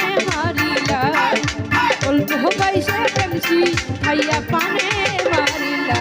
পানে মারিলা অল্প বয়সে প্রেমসি খাইয়া পানে মারিলা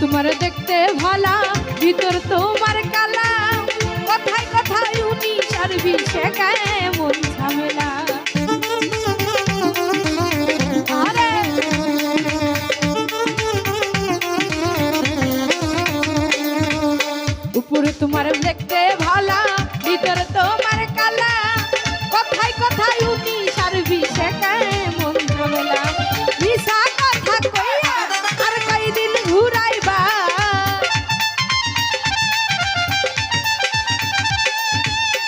তোমার দেখতে ভালা ভিতর তোমার কালা কথায় কথায় উনি সারবি শেখায় মন ঝামেলা উপরে তোমার দেখতে ভালা ভিতর তোমার কালা কথায় কথায় উনি সারবি শেখায় মন ঝামেলা মিশা কথা কইয়া আর কয়দিন ঘুরাইবা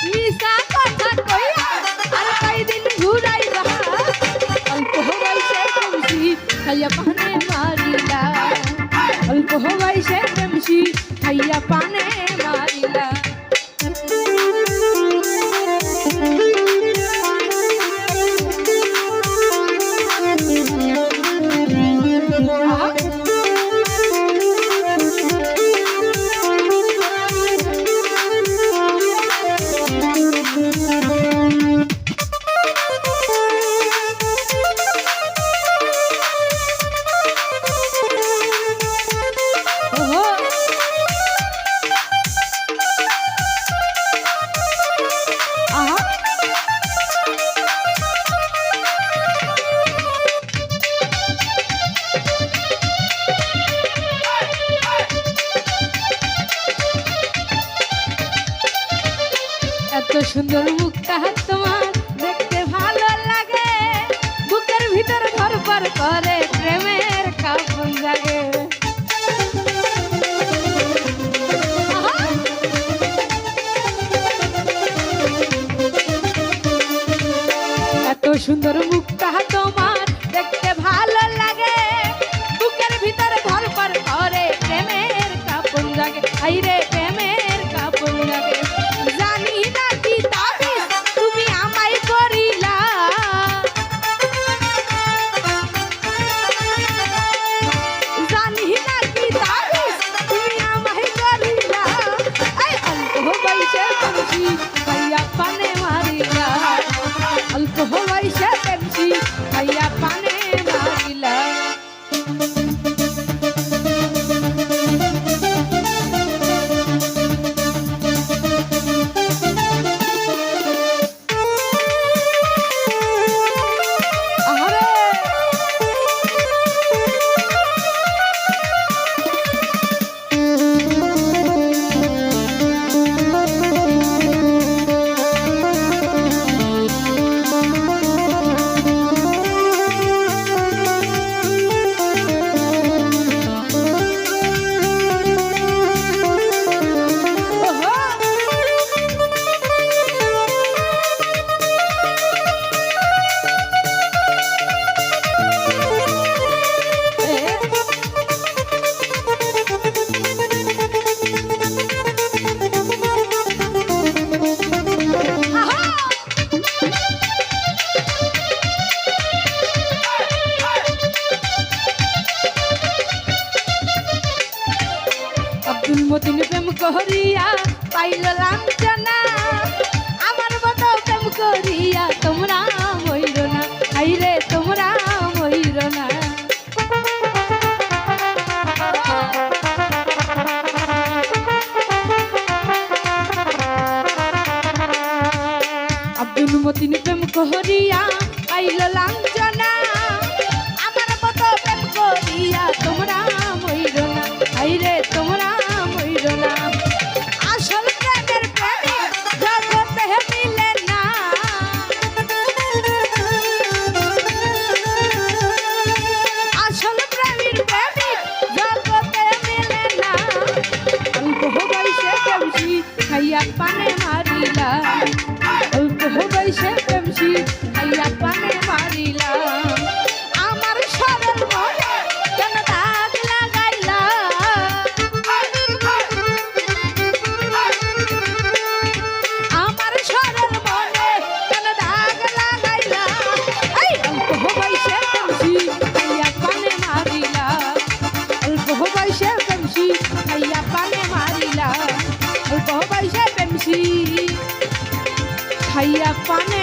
মিশা কথা কইয়া আর কয়দিন ঘুরাইবা অল্প বয়সে প্রেমসি খাইয়া পানে মারিলা অল্প বয়সে প্রেমসি খাইয়া পানে মারিলা এত সুন্দর মুখটা তোমার দেখতে ভালো লাগে বুকের ভিতর ধরপর করে প্রেমের কাপন জাগে এত সুন্দর মুখটা তোমার দেখতে ভালো লাগে বুকের ভিতর ধরপর করে প্রেমের কাপন জাগে আইরে প্রেমের কাপন জাগে জানি না কি তাবিজ তুমি আমায় করিলা জানি না কি তাবিজ তুমি আমায় করিলা এই অল্প বয়সে প্রেমসি খাইয়া পানে মারিলা অল্প বয়সে প্রেমসি খাইয়া পানে মারিলা মতিন প্রেম করিয়া পাইল লাঞ্ছনা আমার মতো প্রেম করিয়া তোমরা মইর না আইরে তোমরা মইর না আব্দুল মতিন প্রেম করিয়া পাইল লাঞ্ছনা আমার মতো প্রেম করিয়া তোমরা মইর না আইরে তোমরা মইর না আসল প্রেমের প্রেমে জগতে মিলে না পানে মারিলা অল্প বয়সে প্রেমসি খাইয়া পানে মারিলা আমার সরল মনে কেন দাগ লাগাইলা আমার সরল মনে কেন দাগ লাগাইলা এই অল্প বয়সে প্রেমসি খাইয়া পানে মারিলা অল্প বয়সে প্রেমসি খাইয়া পানে মারিলা অল্প বয়সে প্রেমসি খাইয়া পানে